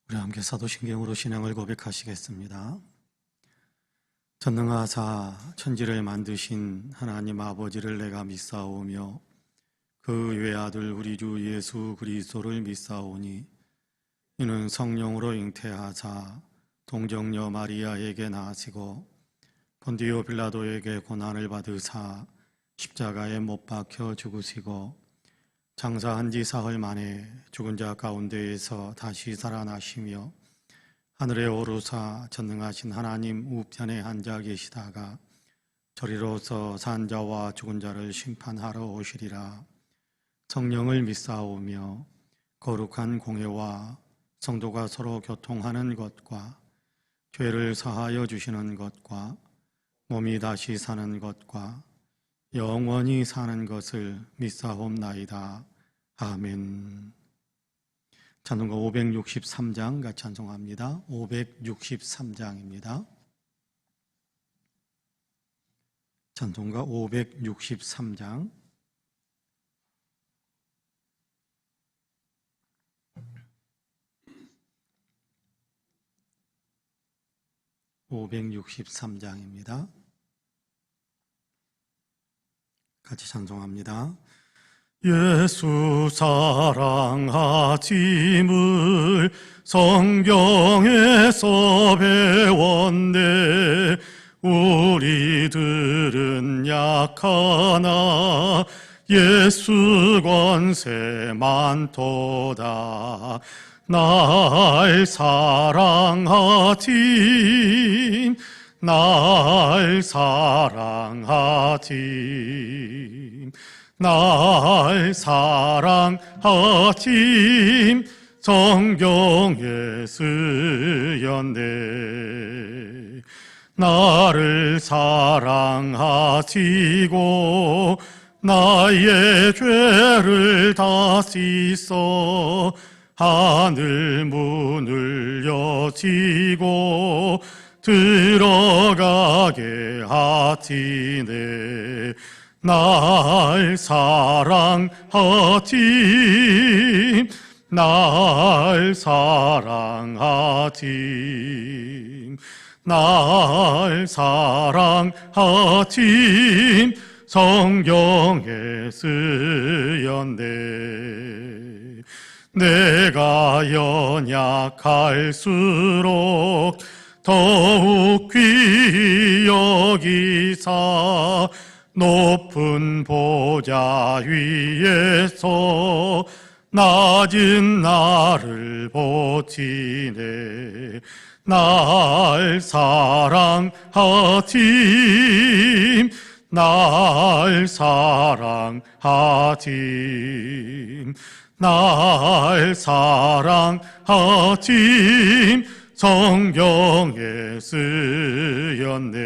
우리 함께 사도신경으로 신앙을 고백하시겠습니다. 전능하사 천지를 만드신 하나님 아버지를 내가 믿사오며 그 외아들 우리 주 예수 그리스도를 믿사오니 이는 성령으로 잉태하사 동정녀 마리아에게 나시고 본디오 빌라도에게 고난을 받으사 십자가에 못 박혀 죽으시고 장사한 지 사흘 만에 죽은 자 가운데에서 다시 살아나시며 하늘에 오르사 전능하신 하나님 우편에 앉아 계시다가 저리로서 산 자와 죽은 자를 심판하러 오시리라. 성령을 믿사오며 거룩한 공회와 성도가 서로 교통하는 것과 죄를 사하여 주시는 것과 몸이 다시 사는 것과 영원히 사는 것을 믿사옵나이다. 아멘. 찬송가 563장 같이 찬송합니다. 563장입니다. 찬송가 563장. (563장입니다) 같이 찬송합니다. 예수 사랑하심을 성경에서 배웠네. 우리들은 약하나 예수 권세 많도다. 날 사랑하심, 날 사랑하심, 날 사랑하심, 성경에 쓰였네. 나를 사랑하시고 나의 죄를 다 씻어 하늘 문을 여시고 들어가게 하시네. 날 사랑하심, 날 사랑하심, 날 사랑하심, 성경에 쓰였네. 내가 연약할수록 더욱 귀히 여기사 높은 보좌 위에서 낮은 나를 보시네. 날 사랑하심, 날 사랑하심, 날 사랑하심, 성경에 쓰였네.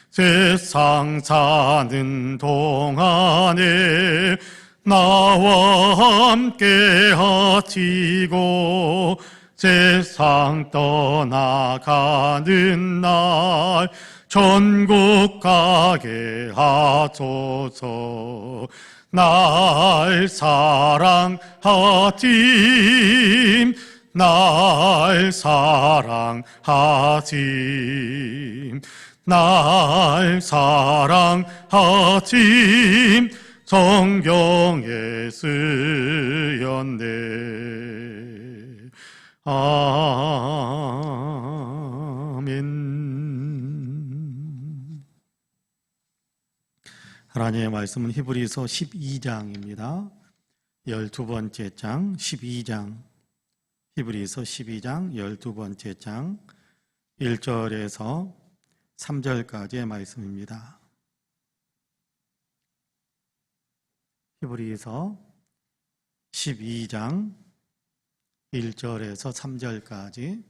세상 사는 동안에 나와 함께 하시고 세상 떠나가는 날 천국 가게 하소서. 날 사랑하심, 날 사랑하심, 날 사랑하심, 성경에 쓰였네. 아멘. 하나님의 말씀은 히브리서 12장입니다. 12번째 장 12장, 히브리서 12장 12번째 장 1절에서 3절까지의 말씀입니다. 히브리서 12장 1절에서 3절까지.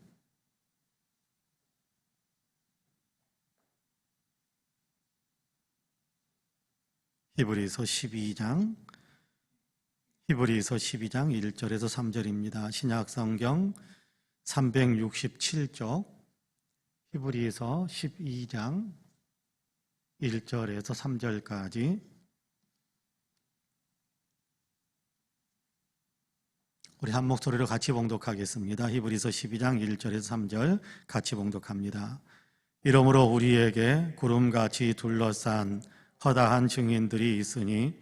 히브리서 12장 1절에서 3절입니다. 신약성경 367쪽 히브리서 12장 1절에서 3절까지 우리 한 목소리로 같이 봉독하겠습니다. 히브리서 12장 1절에서 3절 같이 봉독합니다. 이러므로 우리에게 구름같이 둘러싼 허다한 증인들이 있으니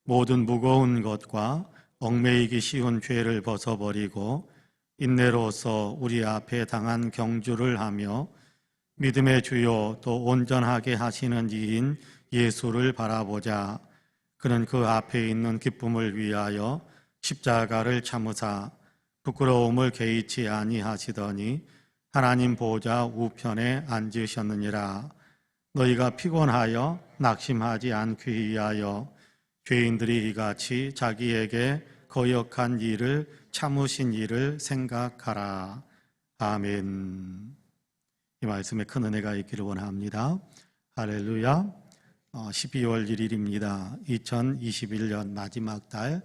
모든 무거운 것과 얽매이기 쉬운 죄를 벗어버리고 인내로서 우리 앞에 당한 경주를 하며 믿음의 주요 또 온전하게 하시는 이인 예수를 바라보자. 그는 그 앞에 있는 기쁨을 위하여 십자가를 참으사 부끄러움을 개의치 아니하시더니 하나님 보좌 우편에 앉으셨느니라. 너희가 피곤하여 낙심하지 않기 위하여 죄인들이 이같이 자기에게 거역한 일을 참으신 일을 생각하라. 아멘. 이 말씀에 큰 은혜가 있기를 원합니다. 할렐루야. 12월 1일입니다. 2021년 마지막 달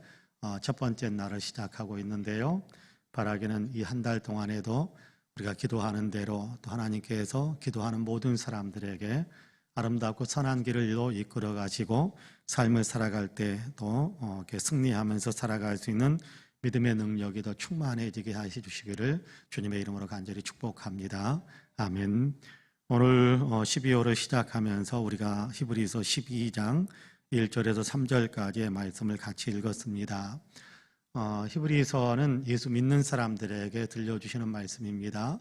첫 번째 날을 시작하고 있는데요. 바라기는 이 한 달 동안에도 우리가 기도하는 대로 또 하나님께서 기도하는 모든 사람들에게 아름답고 선한 길로 이끌어 가시고 삶을 살아갈 때 또 승리하면서 살아갈 수 있는 믿음의 능력이 더 충만해지게 하시기를 주님의 이름으로 간절히 축복합니다. 아멘. 오늘 12월을 시작하면서 우리가 히브리서 12장 1절에서 3절까지의 말씀을 같이 읽었습니다. 히브리서는 예수 믿는 사람들에게 들려주시는 말씀입니다.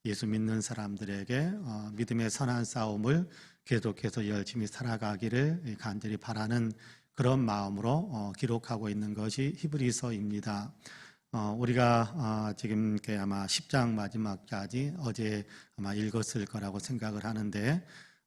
예수 믿는 사람들에게 믿음의 선한 싸움을 계속해서 열심히 살아가기를 간절히 바라는 그런 마음으로 기록하고 있는 것이 히브리서입니다. 우리가 지금 아마 10장 마지막까지 어제 아마 읽었을 거라고 생각을 하는데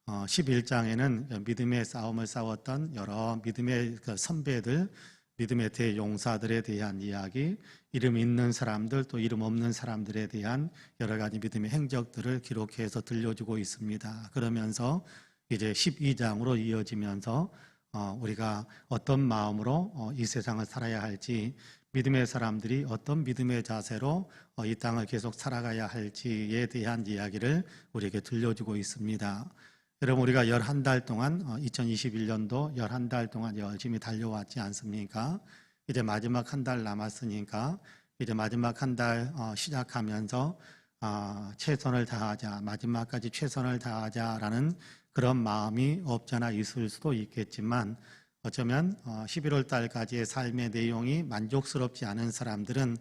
11장에는 믿음의 싸움을 싸웠던 여러 믿음의 선배들, 믿음의 대용사들에 대한 이야기, 이름 있는 사람들 또 이름 없는 사람들에 대한 여러 가지 믿음의 행적들을 기록해서 들려주고 있습니다. 그러면서 이제 12장으로 이어지면서 우리가 어떤 마음으로 이 세상을 살아야 할지, 믿음의 사람들이 어떤 믿음의 자세로 이 땅을 계속 살아가야 할지에 대한 이야기를 우리에게 들려주고 있습니다. 여러분, 우리가 11달 동안 2021년도 11달 동안 열심히 달려왔지 않습니까? 이제 마지막 한 달 남았으니까 이제 마지막 한 달 시작하면서 최선을 다하자, 마지막까지 최선을 다하자라는 그런 마음이 없잖아 있을 수도 있겠지만 어쩌면 11월 달까지의 삶의 내용이 만족스럽지 않은 사람들은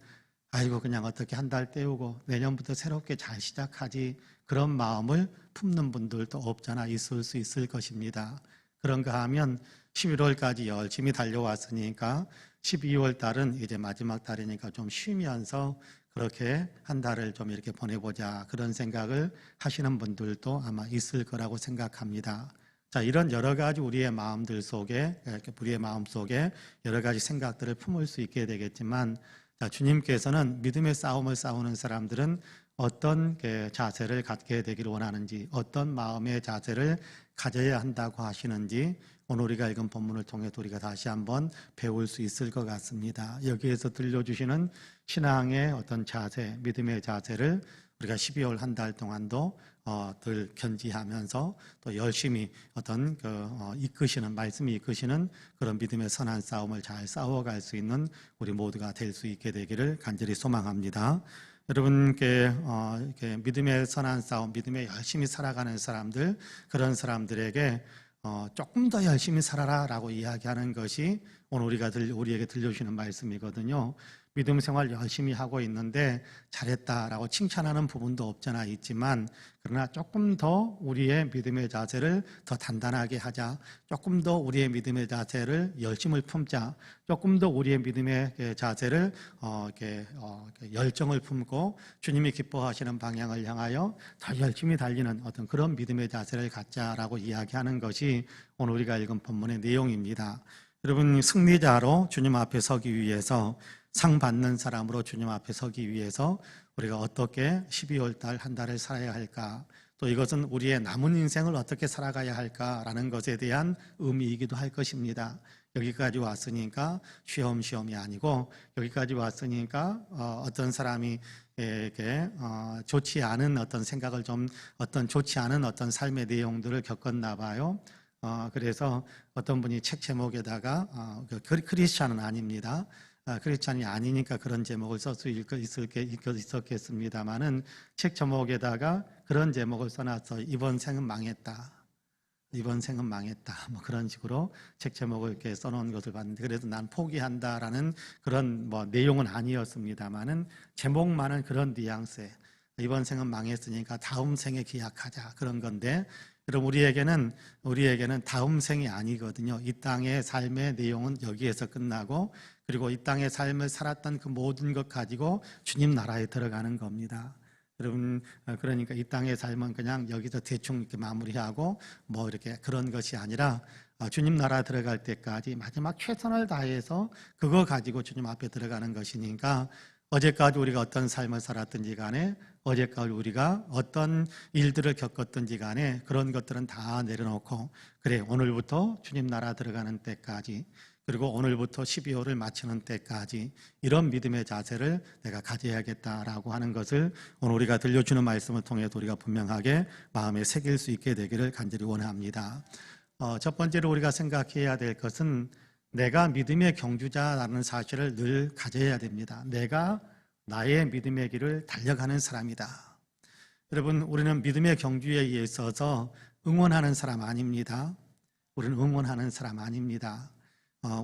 아이고 그냥 어떻게 한 달 때우고 내년부터 새롭게 잘 시작하지, 그런 마음을 품는 분들도 없잖아 있을 수 있을 것입니다. 그런가 하면 11월까지 열심히 달려왔으니까 12월 달은 이제 마지막 달이니까 좀 쉬면서 그렇게 한 달을 좀 이렇게 보내보자, 그런 생각을 하시는 분들도 아마 있을 거라고 생각합니다. 자, 이런 여러 가지 우리의 마음들 속에, 우리의 마음 속에 여러 가지 생각들을 품을 수 있게 되겠지만, 자, 주님께서는 믿음의 싸움을 싸우는 사람들은 어떤 자세를 갖게 되기를 원하는지, 어떤 마음의 자세를 가져야 한다고 하시는지 오늘 우리가 읽은 본문을 통해 우리가 다시 한번 배울 수 있을 것 같습니다. 여기에서 들려주시는 신앙의 어떤 자세, 믿음의 자세를 우리가 12월 한 달 동안도 늘 견지하면서 또 열심히 어떤 이끄시는, 말씀이 이끄시는 그런 믿음의 선한 싸움을 잘 싸워갈 수 있는 우리 모두가 될 수 있게 되기를 간절히 소망합니다. 여러분께 믿음의 선한 싸움, 믿음에 열심히 살아가는 사람들, 그런 사람들에게 조금 더 열심히 살아라라고 이야기하는 것이 오늘 우리에게 들려주시는 말씀이거든요. 믿음 생활 열심히 하고 있는데 잘했다라고 칭찬하는 부분도 없잖아 있지만, 그러나 조금 더 우리의 믿음의 자세를 더 단단하게 하자, 조금 더 우리의 믿음의 자세를 열심을 품자, 조금 더 우리의 믿음의 자세를 열정을 품고 주님이 기뻐하시는 방향을 향하여 더 열심히 달리는 어떤 그런 믿음의 자세를 갖자라고 이야기하는 것이 오늘 우리가 읽은 본문의 내용입니다. 여러분, 승리자로 주님 앞에 서기 위해서, 상 받는 사람으로 주님 앞에 서기 위해서 우리가 어떻게 12월 달 한 달을 살아야 할까, 또 이것은 우리의 남은 인생을 어떻게 살아가야 할까라는 것에 대한 의미이기도 할 것입니다. 여기까지 왔으니까 쉬엄쉬엄이 아니고, 여기까지 왔으니까 어떤 사람이 이렇게 좋지 않은 어떤 생각을 어떤 좋지 않은 어떤 삶의 내용들을 겪었나 봐요. 그래서 어떤 분이 책 제목에다가 크리스찬은 아닙니다. 크리스찬이 아니니까 그런 제목을 쓸 수 있었겠습니다만은 책 제목에다가 그런 제목을 써놨어. 이번 생은 망했다. 이번 생은 망했다. 뭐 그런 식으로 책 제목을 이렇게 써놓은 것을 봤는데, 그래서 난 포기한다라는 그런 뭐 내용은 아니었습니다만은 제목만은 그런 뉘앙스에 이번 생은 망했으니까 다음 생에 기약하자 그런 건데, 여러분 우리에게는 다음 생이 아니거든요. 이 땅의 삶의 내용은 여기에서 끝나고, 그리고 이 땅의 삶을 살았던 그 모든 것 가지고 주님 나라에 들어가는 겁니다. 여러분, 그러니까 이 땅의 삶은 그냥 여기서 대충 이렇게 마무리하고 뭐 이렇게 그런 것이 아니라 주님 나라 들어갈 때까지 마지막 최선을 다해서 그거 가지고 주님 앞에 들어가는 것이니까, 어제까지 우리가 어떤 삶을 살았든지 간에, 어제까지 우리가 어떤 일들을 겪었든지 간에 그런 것들은 다 내려놓고, 그래 오늘부터 주님 나라 들어가는 때까지, 그리고 오늘부터 12월을 마치는 때까지 이런 믿음의 자세를 내가 가져야겠다라고 하는 것을 오늘 우리가 들려주는 말씀을 통해서 우리가 분명하게 마음에 새길 수 있게 되기를 간절히 원합니다. 첫 번째로 우리가 생각해야 될 것은 내가 믿음의 경주자라는 사실을 늘 가져야 됩니다. 내가 나의 믿음의 길을 달려가는 사람이다. 여러분, 우리는 믿음의 경주에 있어서 응원하는 사람 아닙니다. 우리는 응원하는 사람 아닙니다.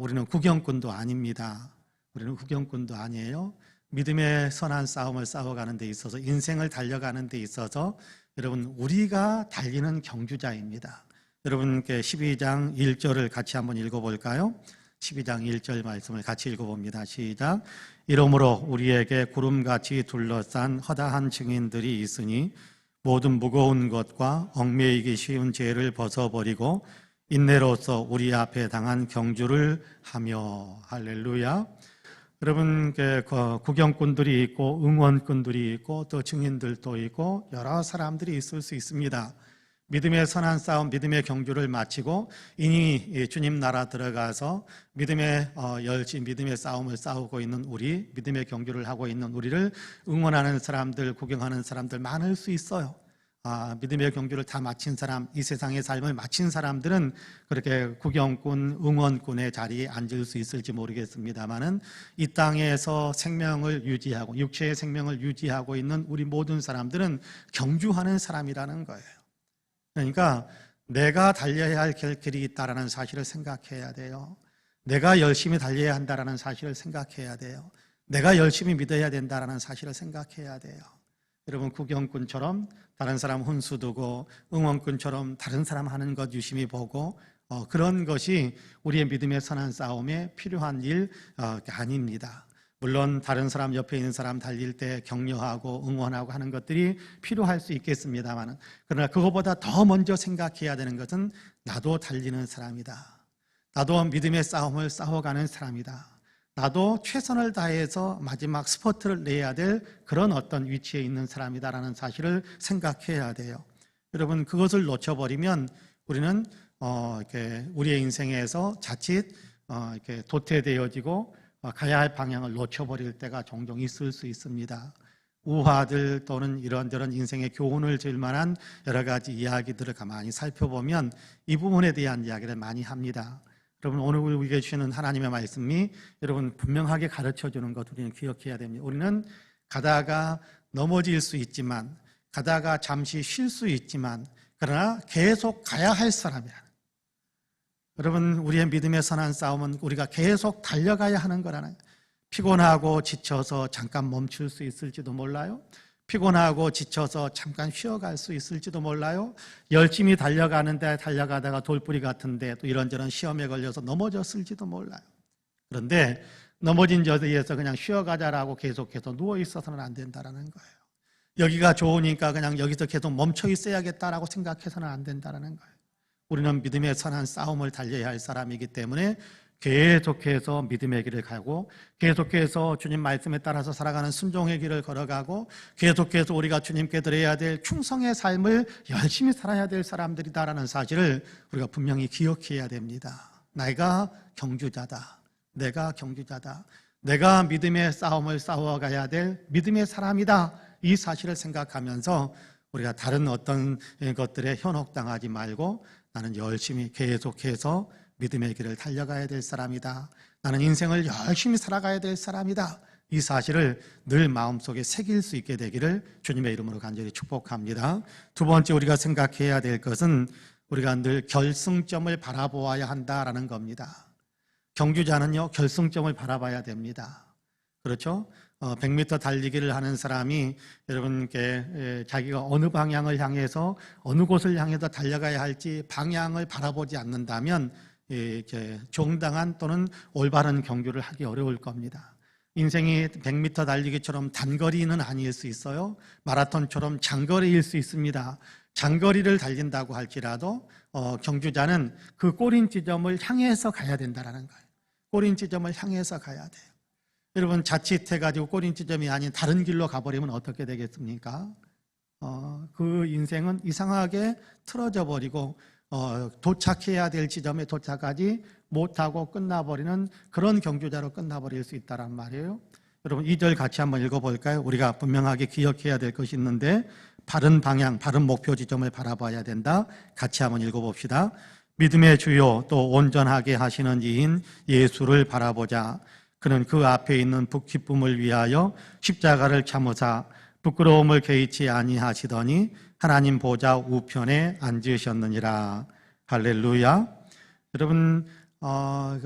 우리는 구경꾼도 아닙니다. 우리는 구경꾼도 아니에요. 믿음의 선한 싸움을 싸워가는 데 있어서, 인생을 달려가는 데 있어서 여러분 우리가 달리는 경주자입니다. 여러분께 12장 1절을 같이 한번 읽어볼까요? 12장 1절 말씀을 같이 읽어봅니다. 시작. 이러므로 우리에게 구름같이 둘러싼 허다한 증인들이 있으니 모든 무거운 것과 얽매이기 쉬운 죄를 벗어버리고 인내로서 우리 앞에 당한 경주를 하며. 할렐루야. 여러분, 구경꾼들이 있고 응원꾼들이 있고 또 증인들도 있고 여러 사람들이 있을 수 있습니다. 믿음의 선한 싸움, 믿음의 경주를 마치고 이미 주님 나라 들어가서 믿음의 믿음의 싸움을 싸우고 있는 우리, 믿음의 경주를 하고 있는 우리를 응원하는 사람들, 구경하는 사람들 많을 수 있어요. 믿음의 경주를 다 마친 사람, 이 세상의 삶을 마친 사람들은 그렇게 구경꾼, 응원꾼의 자리에 앉을 수 있을지 모르겠습니다만은 이 땅에서 생명을 유지하고 육체의 생명을 유지하고 있는 우리 모든 사람들은 경주하는 사람이라는 거예요. 그러니까 내가 달려야 할 길이 있다라는 사실을 생각해야 돼요. 내가 열심히 달려야 한다라는 사실을 생각해야 돼요. 내가 열심히 믿어야 된다라는 사실을 생각해야 돼요. 여러분, 구경꾼처럼 다른 사람 혼수 두고 응원꾼처럼 다른 사람 하는 것 유심히 보고 그런 것이 우리의 믿음의 선한 싸움에 필요한 일 아닙니다. 물론 다른 사람, 옆에 있는 사람 달릴 때 격려하고 응원하고 하는 것들이 필요할 수 있겠습니다만, 그러나 그것보다 더 먼저 생각해야 되는 것은 나도 달리는 사람이다. 나도 믿음의 싸움을 싸워가는 사람이다. 나도 최선을 다해서 마지막 스퍼트를 내야 될 그런 어떤 위치에 있는 사람이다라는 사실을 생각해야 돼요. 여러분, 그것을 놓쳐버리면 우리는 이렇게 우리의 인생에서 자칫 이렇게 도태되어지고 가야 할 방향을 놓쳐버릴 때가 종종 있을 수 있습니다. 우화들 또는 이런저런 인생의 교훈을 줄 만한 여러 가지 이야기들을 가만히 살펴보면 이 부분에 대한 이야기를 많이 합니다. 여러분, 오늘 우리에게 주시는 하나님의 말씀이 여러분 분명하게 가르쳐주는 것 우리는 기억해야 됩니다. 우리는 가다가 넘어질 수 있지만, 가다가 잠시 쉴 수 있지만, 그러나 계속 가야 할 사람이야. 여러분, 우리의 믿음의 선한 싸움은 우리가 계속 달려가야 하는 거라는, 피곤하고 지쳐서 잠깐 멈출 수 있을지도 몰라요. 피곤하고 지쳐서 잠깐 쉬어갈 수 있을지도 몰라요. 열심히 달려가는데 달려가다가 돌뿌리 같은데 또 이런저런 시험에 걸려서 넘어졌을지도 몰라요. 그런데 넘어진 자리에서 그냥 쉬어가자라고 계속해서 누워 있어서는 안 된다는 거예요. 여기가 좋으니까 그냥 여기서 계속 멈춰 있어야겠다라고 생각해서는 안 된다는 거예요. 우리는 믿음의 선한 싸움을 달려야 할 사람이기 때문에 계속해서 믿음의 길을 가고, 계속해서 주님 말씀에 따라서 살아가는 순종의 길을 걸어가고, 계속해서 우리가 주님께 드려야 될 충성의 삶을 열심히 살아야 될 사람들이다라는 사실을 우리가 분명히 기억해야 됩니다. 내가 경주자다. 내가 경주자다. 내가 믿음의 싸움을 싸워가야 될 믿음의 사람이다. 이 사실을 생각하면서 우리가 다른 어떤 것들에 현혹당하지 말고 나는 열심히 계속해서 믿음의 길을 달려가야 될 사람이다. 나는 인생을 열심히 살아가야 될 사람이다. 이 사실을 늘 마음속에 새길 수 있게 되기를 주님의 이름으로 간절히 축복합니다. 두 번째 우리가 생각해야 될 것은 우리가 늘 결승점을 바라보아야 한다라는 겁니다. 경주자는요, 결승점을 바라봐야 됩니다. 그렇죠? 100m 달리기를 하는 사람이 여러분께 자기가 어느 방향을 향해서 어느 곳을 향해서 달려가야 할지 방향을 바라보지 않는다면 정당한 또는 올바른 경주를 하기 어려울 겁니다. 인생이 100m 달리기처럼 단거리는 아닐 수 있어요. 마라톤처럼 장거리일 수 있습니다. 장거리를 달린다고 할지라도 경주자는 그 꼬린 지점을 향해서 가야 된다는 거예요. 꼬린 지점을 향해서 가야 돼요. 여러분, 자칫해가지고 꼬린 지점이 아닌 다른 길로 가버리면 어떻게 되겠습니까? 그 인생은 이상하게 틀어져 버리고 도착해야 될 지점에 도착하지 못하고 끝나버리는 그런 경주자로 끝나버릴 수 있다란 말이에요. 여러분, 2절 같이 한번 읽어볼까요? 우리가 분명하게 기억해야 될 것이 있는데 바른 방향, 바른 목표 지점을 바라봐야 된다. 같이 한번 읽어봅시다. 믿음의 주요 또 온전하게 하시는 이인 예수를 바라보자. 그는 그 앞에 있는 기쁨을 위하여 십자가를 참으사 부끄러움을 개의치 아니하시더니 하나님 보좌 우편에 앉으셨느니라. 할렐루야. 여러분,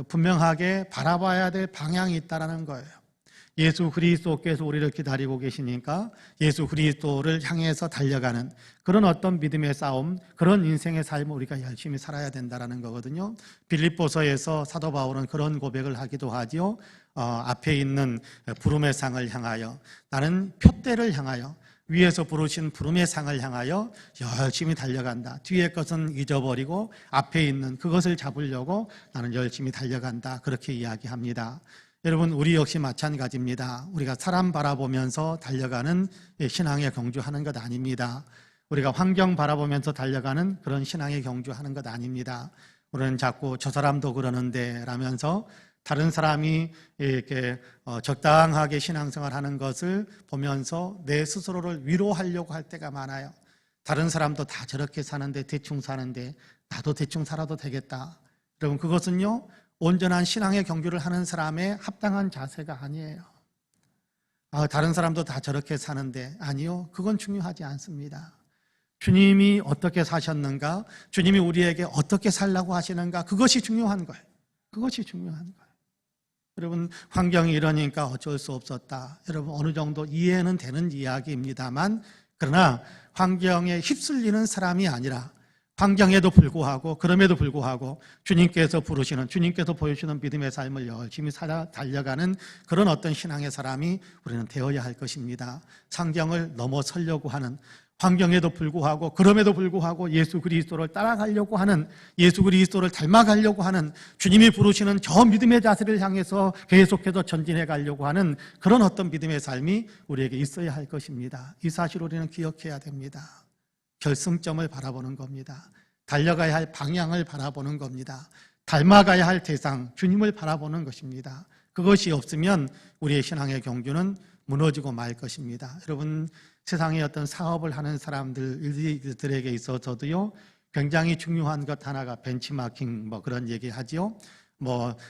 분명하게 바라봐야 될 방향이 있다는 거예요. 예수 그리스도께서 우리를 기다리고 계시니까 예수 그리스도를 향해서 달려가는 그런 어떤 믿음의 싸움, 그런 인생의 삶을 우리가 열심히 살아야 된다는 거거든요. 빌립보서에서 사도 바울은 그런 고백을 하기도 하지요. 앞에 있는 부름의 상을 향하여, 나는 표대를 향하여, 위에서 부르신 부름의 상을 향하여 열심히 달려간다. 뒤의 것은 잊어버리고 앞에 있는 그것을 잡으려고 나는 열심히 달려간다. 그렇게 이야기합니다. 여러분, 우리 역시 마찬가지입니다. 우리가 사람 바라보면서 달려가는 신앙의 경주하는 것 아닙니다. 우리가 환경 바라보면서 달려가는 그런 신앙의 경주하는 것 아닙니다. 우리는 자꾸 저 사람도 그러는데 라면서 다른 사람이 이렇게 적당하게 신앙생활 하는 것을 보면서 내 스스로를 위로하려고 할 때가 많아요. 다른 사람도 다 저렇게 사는데, 대충 사는데 나도 대충 살아도 되겠다. 여러분, 그것은요, 온전한 신앙의 경주를 하는 사람의 합당한 자세가 아니에요. 다른 사람도 다 저렇게 사는데, 아니요, 그건 중요하지 않습니다. 주님이 어떻게 사셨는가, 주님이 우리에게 어떻게 살라고 하시는가, 그것이 중요한 거예요. 그것이 중요한 거예요. 여러분, 환경이 이러니까 어쩔 수 없었다. 여러분, 어느 정도 이해는 되는 이야기입니다만, 그러나 환경에 휩쓸리는 사람이 아니라 환경에도 불구하고, 그럼에도 불구하고 주님께서 부르시는, 주님께서 보여주시는 믿음의 삶을 열심히 달려가는 그런 어떤 신앙의 사람이 우리는 되어야 할 것입니다. 상경을 넘어서려고 하는, 환경에도 불구하고 그럼에도 불구하고 예수 그리스도를 따라가려고 하는, 예수 그리스도를 닮아가려고 하는, 주님이 부르시는 저 믿음의 자세를 향해서 계속해서 전진해 가려고 하는 그런 어떤 믿음의 삶이 우리에게 있어야 할 것입니다. 이 사실을 우리는 기억해야 됩니다. 결승점을 바라보는 겁니다. 달려가야 할 방향을 바라보는 겁니다. 닮아가야 할 대상, 주님을 바라보는 것입니다. 그것이 없으면 우리의 신앙의 경주는 무너지고 말 것입니다. 여러분, 세상에 어떤 사업을 하는 사람들에게 있어서도요, 굉장히 중요한 것 하나가 벤치마킹 그런 얘기 하지요.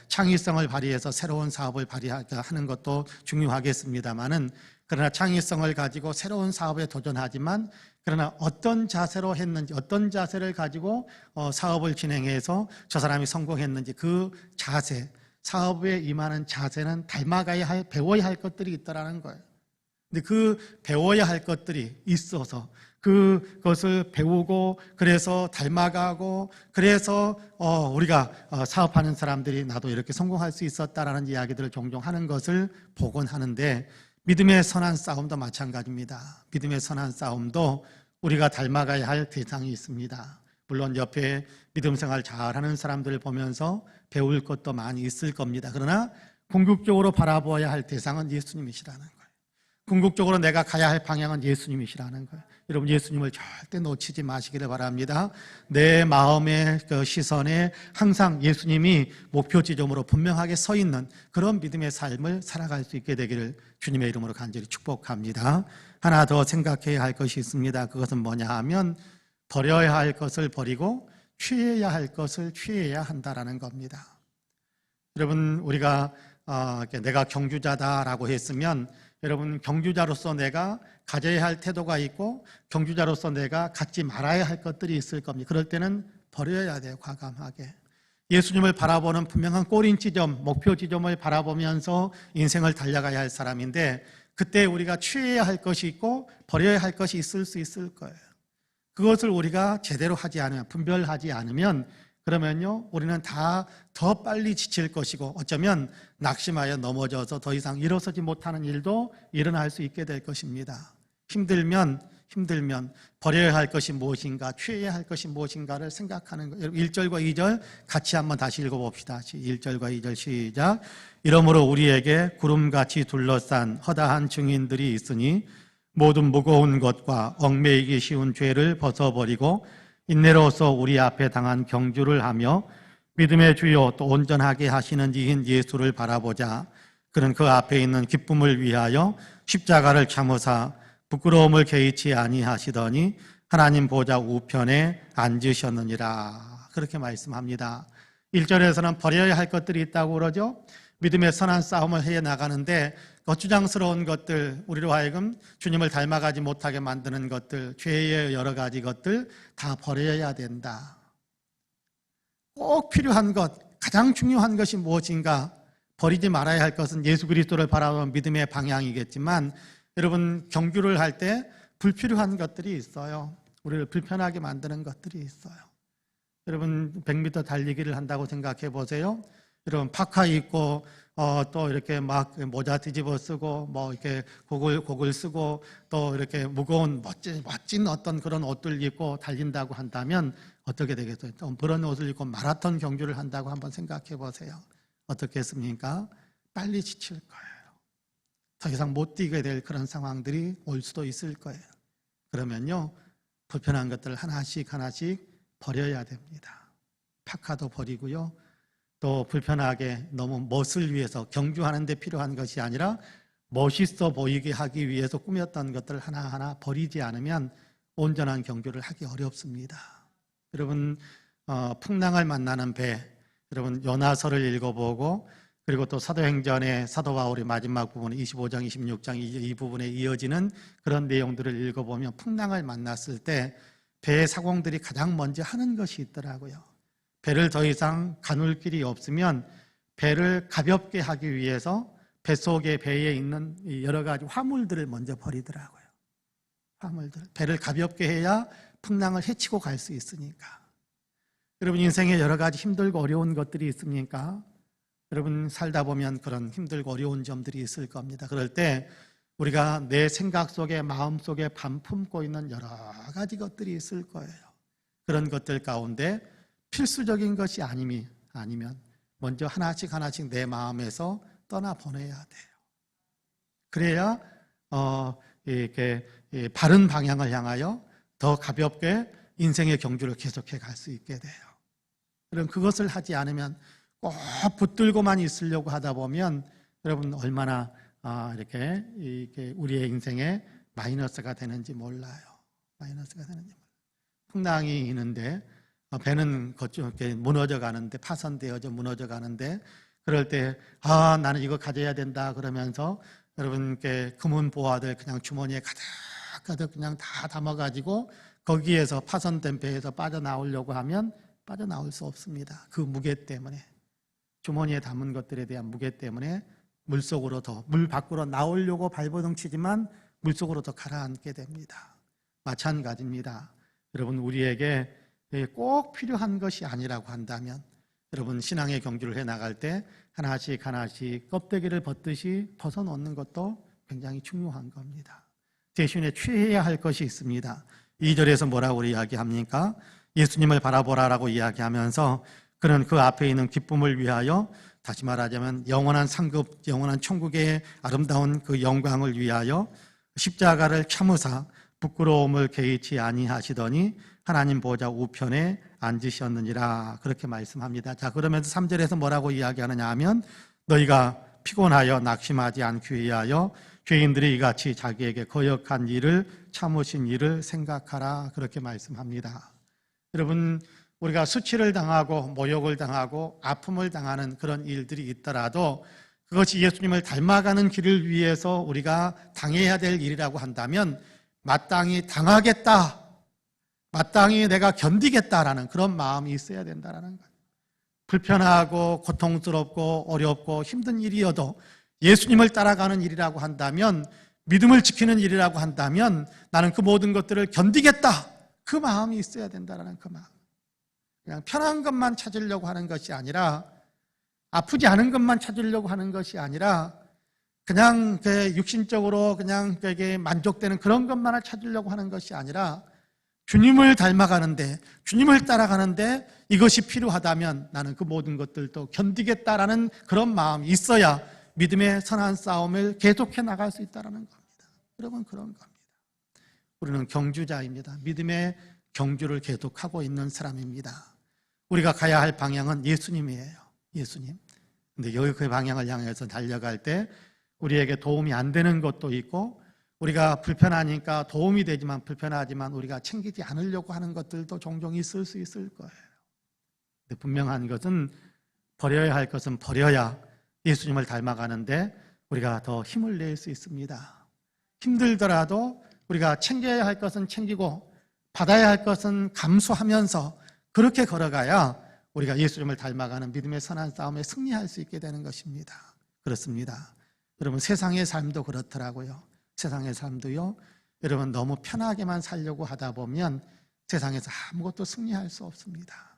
창의성을 발휘해서 새로운 사업을 발휘하는 것도 중요하겠습니다만은, 그러나 창의성을 가지고 새로운 사업에 도전하지만, 그러나 어떤 자세로 했는지, 어떤 자세를 가지고 사업을 진행해서 저 사람이 성공했는지, 그 자세, 사업에 임하는 자세는 닮아가야 할, 배워야 할 것들이 있다라는 거예요. 근데 그 배워야 할 것들이 있어서 그것을 배우고, 그래서 닮아가고, 그래서 우리가 사업하는 사람들이 나도 이렇게 성공할 수 있었다라는 이야기들을 종종 하는 것을 보곤 하는데, 믿음의 선한 싸움도 마찬가지입니다. 믿음의 선한 싸움도 우리가 닮아가야 할 대상이 있습니다. 물론 옆에 믿음 생활 잘하는 사람들을 보면서 배울 것도 많이 있을 겁니다. 그러나 궁극적으로 바라보아야 할 대상은 예수님이시라는 거예요. 궁극적으로 내가 가야 할 방향은 예수님이시라는 거예요. 여러분, 예수님을 절대 놓치지 마시기를 바랍니다. 내 마음의 그 시선에 항상 예수님이 목표 지점으로 분명하게 서 있는 그런 믿음의 삶을 살아갈 수 있게 되기를 주님의 이름으로 간절히 축복합니다. 하나 더 생각해야 할 것이 있습니다. 그것은 뭐냐 하면, 버려야 할 것을 버리고 취해야 할 것을 취해야 한다라는 겁니다. 여러분, 우리가 내가 경주자다라고 했으면 여러분, 경주자로서 내가 가져야 할 태도가 있고 경주자로서 내가 갖지 말아야 할 것들이 있을 겁니다. 그럴 때는 버려야 돼요. 과감하게. 예수님을 바라보는 분명한 꼬린 지점, 목표 지점을 바라보면서 인생을 달려가야 할 사람인데, 그때 우리가 취해야 할 것이 있고 버려야 할 것이 있을 수 있을 거예요. 그것을 우리가 제대로 하지 않으면, 분별하지 않으면, 그러면요, 우리는 다 더 빨리 지칠 것이고 어쩌면 낙심하여 넘어져서 더 이상 일어서지 못하는 일도 일어날 수 있게 될 것입니다. 힘들면 버려야 할 것이 무엇인가, 취해야 할 것이 무엇인가를 생각하는 거예요. 1절과 2절 같이 한번 다시 읽어봅시다. 1절과 2절 시작. 이러므로 우리에게 구름같이 둘러싼 허다한 증인들이 있으니 모든 무거운 것과 얽매이기 쉬운 죄를 벗어버리고 인내로서 우리 앞에 당한 경주를 하며 믿음의 주요 또 온전하게 하시는 이인 예수를 바라보자. 그는 그 앞에 있는 기쁨을 위하여 십자가를 참으사 부끄러움을 개의치 아니하시더니 하나님 보좌 우편에 앉으셨느니라. 그렇게 말씀합니다. 1절에서는 버려야 할 것들이 있다고 그러죠. 믿음의 선한 싸움을 해 나가는데 거추장스러운 것들, 우리로 하여금 주님을 닮아가지 못하게 만드는 것들, 죄의 여러 가지 것들 다 버려야 된다. 꼭 필요한 것, 가장 중요한 것이 무엇인가? 버리지 말아야 할 것은 예수 그리스도를 바라보는 믿음의 방향이겠지만, 여러분, 경주를 할 때 불필요한 것들이 있어요. 우리를 불편하게 만드는 것들이 있어요. 여러분, 100m 달리기를 한다고 생각해 보세요. 여러분, 파카 입고 또 이렇게 막 모자 뒤집어 쓰고 뭐 이렇게 고글 쓰고 또 이렇게 무거운 멋진 어떤 그런 옷들 입고 달린다고 한다면 어떻게 되겠어요? 또 그런 옷을 입고 마라톤 경주를 한다고 한번 생각해 보세요. 어떻겠습니까? 빨리 지칠 거예요. 더 이상 못 뛰게 될 그런 상황들이 올 수도 있을 거예요. 그러면요, 불편한 것들을 하나씩 버려야 됩니다. 파카도 버리고요, 또 불편하게 너무 멋을 위해서 경주하는 데 필요한 것이 아니라 멋있어 보이게 하기 위해서 꾸몄던 것들을 하나하나 버리지 않으면 온전한 경주를 하기 어렵습니다. 여러분, 풍랑을 만나는 배, 여러분 요나서를 읽어보고 그리고 또 사도행전의 사도 바울의 마지막 부분 25장, 26장 이 부분에 이어지는 그런 내용들을 읽어보면 풍랑을 만났을 때 배의 사공들이 가장 먼저 하는 것이 있더라고요. 배를 더 이상 가눌 길이 없으면 배를 가볍게 하기 위해서 뱃속에 배에 있는 여러 가지 화물들을 먼저 버리더라고요. 화물들. 배를 가볍게 해야 풍랑을 헤치고 갈 수 있으니까. 여러분, 인생에 여러 가지 힘들고 어려운 것들이 있습니까? 여러분, 살다 보면 그런 힘들고 어려운 점들이 있을 겁니다. 그럴 때 우리가 내 생각 속에, 마음 속에 반품고 있는 여러 가지 것들이 있을 거예요. 그런 것들 가운데 필수적인 것이 아니면 먼저 하나씩 내 마음에서 떠나보내야 돼요. 그래야 이렇게 바른 방향을 향하여 더 가볍게 인생의 경주를 계속해 갈 수 있게 돼요. 그럼 그것을 하지 않으면 꼭 붙들고만 있으려고 하다 보면 여러분 얼마나 이렇게 우리의 인생에 마이너스가 되는지 몰라요. 풍랑이 있는데 배는 이렇게 무너져 가는데, 파손되어져 무너져 가는데, 그럴 때 나는 이거 가져야 된다 그러면서 여러분께 금은 보화들 그냥 주머니에 가득 그냥 다 담아가지고 거기에서 파손된 배에서 빠져나오려고 하면 빠져나올 수 없습니다. 그 무게 때문에, 주머니에 담은 것들에 대한 무게 때문에 물 밖으로 나오려고 발버둥 치지만 물속으로 더 가라앉게 됩니다. 마찬가지입니다. 여러분, 우리에게 꼭 필요한 것이 아니라고 한다면 여러분, 신앙의 경주를 해 나갈 때 하나씩 껍데기를 벗듯이 벗어놓는 것도 굉장히 중요한 겁니다. 대신에 취해야 할 것이 있습니다. 2절에서 뭐라고 이야기합니까? 예수님을 바라보라라고 이야기하면서 그는 그 앞에 있는 기쁨을 위하여, 다시 말하자면 영원한 상급, 영원한 천국의 아름다운 그 영광을 위하여 십자가를 참으사 부끄러움을 개의치 아니하시더니 하나님 보좌 우편에 앉으셨느니라. 그렇게 말씀합니다. 자, 그러면서 3절에서 뭐라고 이야기하느냐 하면 너희가 피곤하여 낙심하지 않기 위하여 죄인들이 이같이 자기에게 거역한 일을 참으신 일을 생각하라. 그렇게 말씀합니다. 여러분, 우리가 수치를 당하고 모욕을 당하고 아픔을 당하는 그런 일들이 있더라도 그것이 예수님을 닮아가는 길을 위해서 우리가 당해야 될 일이라고 한다면 마땅히 당하겠다, 마땅히 내가 견디겠다라는 그런 마음이 있어야 된다는 거예요. 불편하고 고통스럽고 어렵고 힘든 일이어도 예수님을 따라가는 일이라고 한다면, 믿음을 지키는 일이라고 한다면 나는 그 모든 것들을 견디겠다, 그 마음이 있어야 된다는 그 마음. 그냥 편한 것만 찾으려고 하는 것이 아니라, 아프지 않은 것만 찾으려고 하는 것이 아니라, 그냥 육신적으로 그냥 만족되는 그런 것만을 찾으려고 하는 것이 아니라, 주님을 닮아가는데, 주님을 따라가는데 이것이 필요하다면 나는 그 모든 것들도 견디겠다라는 그런 마음이 있어야 믿음의 선한 싸움을 계속해 나갈 수 있다는 겁니다. 여러분, 그런 겁니다. 우리는 경주자입니다. 믿음의 경주를 계속하고 있는 사람입니다. 우리가 가야 할 방향은 예수님이에요. 예수님. 근데 여기 그 방향을 향해서 달려갈 때 우리에게 도움이 안 되는 것도 있고, 우리가 불편하니까 도움이 되지만 불편하지만 우리가 챙기지 않으려고 하는 것들도 종종 있을 수 있을 거예요. 근데 분명한 것은 버려야 할 것은 버려야 예수님을 닮아가는데 우리가 더 힘을 낼 수 있습니다. 힘들더라도 우리가 챙겨야 할 것은 챙기고 받아야 할 것은 감수하면서 그렇게 걸어가야 우리가 예수님을 닮아가는 믿음의 선한 싸움에 승리할 수 있게 되는 것입니다. 그렇습니다. 여러분, 세상의 삶도 그렇더라고요. 세상의 삶도요, 여러분 너무 편하게만 살려고 하다 보면 세상에서 아무것도 승리할 수 없습니다.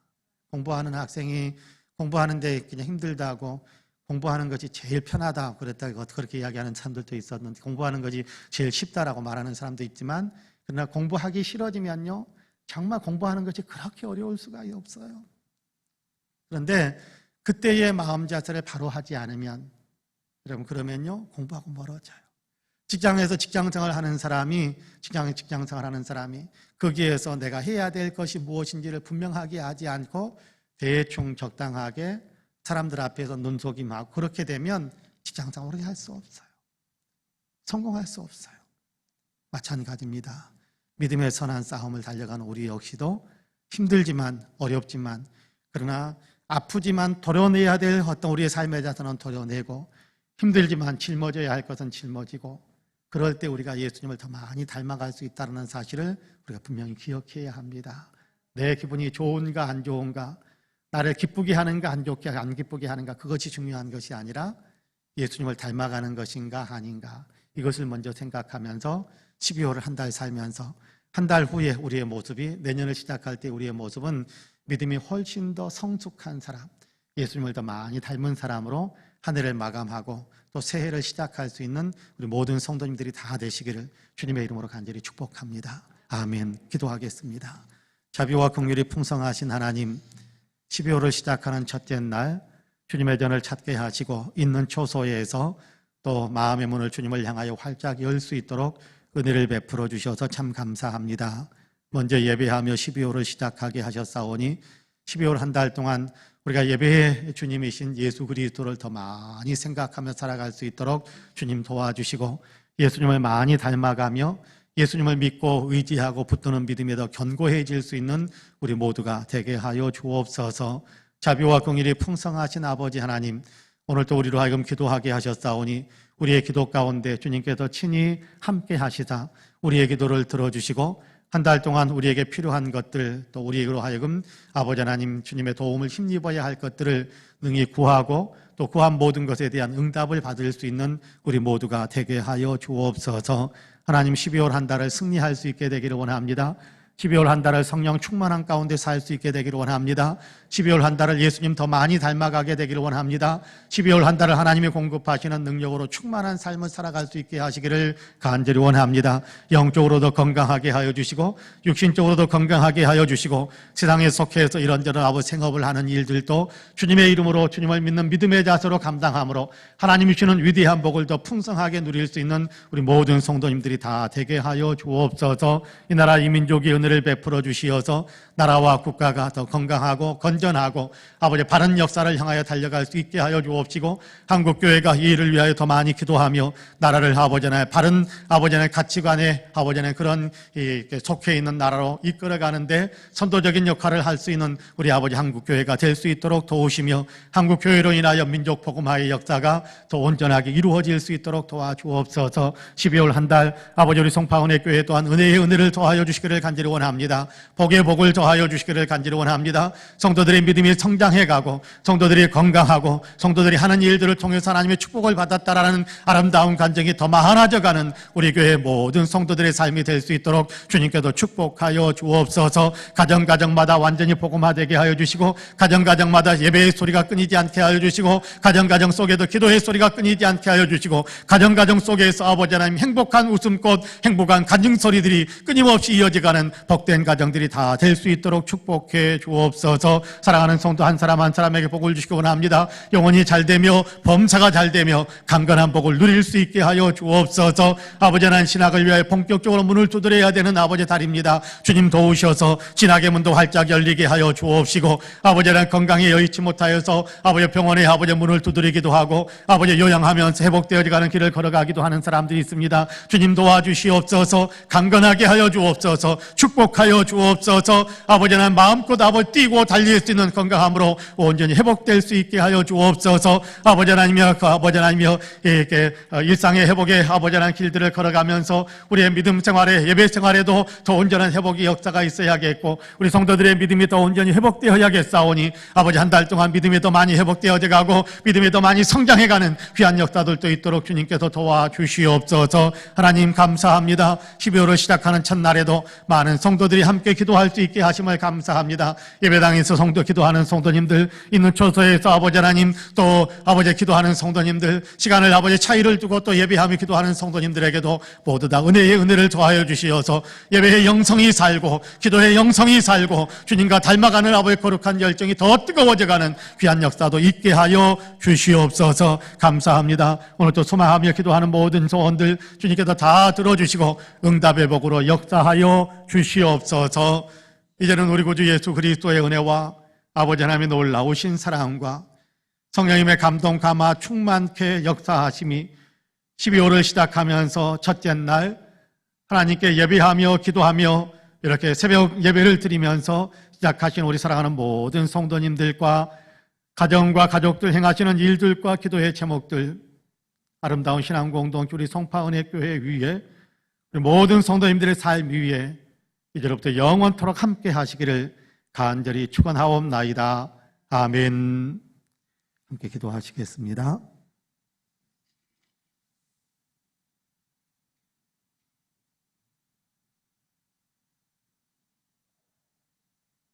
공부하는 학생이 공부하는데 그냥 힘들다고, 공부하는 것이 제일 편하다 그랬다고 그렇게 이야기하는 사람들도 있었는데, 공부하는 것이 제일 쉽다라고 말하는 사람도 있지만, 그러나 공부하기 싫어지면요 정말 공부하는 것이 그렇게 어려울 수가 없어요. 그런데 그때의 마음 자세를 바로 하지 않으면, 여러분, 그러면요 공부하고 멀어져요. 직장에서 직장생활 하는 사람이, 직장생활 하는 사람이 거기에서 내가 해야 될 것이 무엇인지를 분명하게 하지 않고 대충 적당하게 사람들 앞에서 눈속임하고 그렇게 되면 직장생활을 할 수 없어요. 성공할 수 없어요. 마찬가지입니다. 믿음의 선한 싸움을 달려가는 우리 역시도 힘들지만 어렵지만, 그러나 아프지만 도려내야 될 어떤 우리의 삶의 자세는 도려내고, 힘들지만 짊어져야 할 것은 짊어지고, 그럴 때 우리가 예수님을 더 많이 닮아갈 수 있다는 사실을 우리가 분명히 기억해야 합니다. 내 기분이 좋은가 안 좋은가, 나를 기쁘게 하는가 안 기쁘게 하는가, 그것이 중요한 것이 아니라 예수님을 닮아가는 것인가 아닌가, 이것을 먼저 생각하면서 12월을 한 달 살면서 한 달 후에 우리의 모습이, 내년을 시작할 때 우리의 모습은 믿음이 훨씬 더 성숙한 사람, 예수님을 더 많이 닮은 사람으로 한 해를 마감하고 또 새해를 시작할 수 있는 우리 모든 성도님들이 다 되시기를 주님의 이름으로 간절히 축복합니다. 아멘. 기도하겠습니다. 자비와 긍휼이 풍성하신 하나님, 12월을 시작하는 첫째 날 주님의 전을 찾게 하시고 있는 초소에서 또 마음의 문을 주님을 향하여 활짝 열 수 있도록 은혜를 베풀어 주셔서 참 감사합니다. 먼저 예배하며 12월을 시작하게 하셨사오니 12월 한 달 동안 우리가 예배의 주님이신 예수 그리스도를 더 많이 생각하며 살아갈 수 있도록 주님 도와주시고, 예수님을 많이 닮아가며 예수님을 믿고 의지하고 붙드는 믿음이 더 견고해질 수 있는 우리 모두가 되게 하여 주옵소서. 자비와 긍휼이 풍성하신 아버지 하나님, 오늘도 우리로 하여금 기도하게 하셨사오니 우리의 기도 가운데 주님께서 친히 함께 하시사 우리의 기도를 들어주시고, 한 달 동안 우리에게 필요한 것들, 또 우리로 하여금 아버지 하나님 주님의 도움을 힘입어야 할 것들을 능히 구하고 또 구한 모든 것에 대한 응답을 받을 수 있는 우리 모두가 되게 하여 주옵소서. 하나님, 12월 한 달을 승리할 수 있게 되기를 원합니다. 12월 한 달을 성령 충만한 가운데 살 수 있게 되기를 원합니다. 12월 한 달을 예수님 더 많이 닮아가게 되기를 원합니다. 12월 한 달을 하나님이 공급하시는 능력으로 충만한 삶을 살아갈 수 있게 하시기를 간절히 원합니다. 영적으로도 건강하게 하여 주시고 육신적으로도 건강하게 하여 주시고, 세상에 속해서 이런저런 아버지 생업을 하는 일들도 주님의 이름으로 주님을 믿는 믿음의 자세로 감당함으로 하나님이 주는 위대한 복을 더 풍성하게 누릴 수 있는 우리 모든 성도님들이 다 되게 하여 주옵소서. 이 나라 이 민족의 은혜를 은혜를 베풀어 주시어서 나라와 국가가 더 건강하고 건전하고 아버지 바른 역사를 향하여 달려갈 수 있게 하여 주옵시고 한국교회가 이 일을 위하여 더 많이 기도하며 나라를 아버지 하나님 바른 아버지 하나님 가치관에 아버지 하나님 그런 속해 있는 나라로 이끌어가는데 선도적인 역할을 할 수 있는 우리 아버지 한국교회가 될 수 있도록 도우시며 한국교회로 인하여 민족 복음화의 역사가 더 온전하게 이루어질 수 있도록 도와주옵소서. 12월 한 달 아버지 우리 송파은혜 교회 또한 은혜의 은혜를 더하여 주시기를 간절히 원합니다. 복의 복을 더하여 주시기를 간절히 원합니다. 성도들의 믿음이 성장해가고 성도들이 건강하고 성도들이 하는 일들을 통해서 하나님의 축복을 받았다라는 아름다운 간증이 더 많아져가는 우리 교회 모든 성도들의 삶이 될 수 있도록 주님께도 축복하여 주옵소서. 가정마다 완전히 복음화되게 하여 주시고 가정마다 예배의 소리가 끊이지 않게 하여 주시고 가정 속에도 기도의 소리가 끊이지 않게 하여 주시고 가정 속에서 아버지 하나님 행복한 웃음꽃 행복한 간증소리들이 끊임없이 이어져가는 복된 가정들이 다 될 수 있도록 축복해 주옵소서. 사랑하는 성도 한 사람 한 사람에게 복을 주시기 원합니다. 영혼이 잘되며 범사가 잘되며 강건한 복을 누릴 수 있게 하여 주옵소서. 아버지 하나님 신학을 위하여 본격적으로 문을 두드려야 되는 아버지 달입니다. 주님 도우셔서 신학의 문도 활짝 열리게 하여 주옵시고 아버지 하나님 건강에 여의치 못하여서 아버지 병원에 아버지 문을 두드리기도 하고 아버지 요양하면서 회복되어가는 길을 걸어가기도 하는 사람들이 있습니다. 주님 도와주시옵소서. 강건하게 하여 주옵소서. 축복하여 주옵소서. 아버지 하나님 마음껏 아버지 뛰고 달릴 수 있는 건강함으로 온전히 회복될 수 있게 하여 주옵소서. 아버지 하나님이여 이렇게 일상의 회복의 아버지 하나님 길들을 걸어가면서 우리의 믿음 생활에 예배 생활에도 더 온전한 회복의 역사가 있어야겠고 우리 성도들의 믿음이 더 온전히 회복되어야겠사오니 아버지 한 달 동안 믿음이 더 많이 회복되어져 가고 믿음이 더 많이 성장해가는 귀한 역사들도 있도록 주님께서 도와주시옵소서. 하나님 감사합니다. 12월을 시작하는 첫날에도 많은 성도들이 함께 기도할 수 있게 하심을 감사합니다. 예배당에서 성도 기도하는 성도님들 있는 초소에서 아버지 하나님 또 아버지 기도하는 성도님들 시간을 아버지 차이를 두고 또 예배하며 기도하는 성도님들에게도 모두 다 은혜의 은혜를 더하여 주시어서 예배의 영성이 살고 기도의 영성이 살고 주님과 닮아가는 아버지의 거룩한 열정이 더 뜨거워져가는 귀한 역사도 있게 하여 주시옵소서. 감사합니다. 오늘 또 소망하며 기도하는 모든 소원들 주님께서 다 들어주시고 응답의 복으로 역사하여 주시옵소서. 이제는 우리 구주 예수 그리스도의 은혜와 아버지 하나님의 놀라우신 사랑과 성령님의 감동 감화 충만케 역사하심이 12월을 시작하면서 첫째 날 하나님께 예배하며 기도하며 이렇게 새벽 예배를 드리면서 시작하신 우리 사랑하는 모든 성도님들과 가정과 가족들 행하시는 일들과 기도의 제목들 아름다운 신앙공동체 우리 송파은혜교회 위에 우리 모든 성도님들의 삶 위에 이제로부터 영원토록 함께 하시기를 간절히 축원하옵나이다. 아멘. 함께 기도하시겠습니다.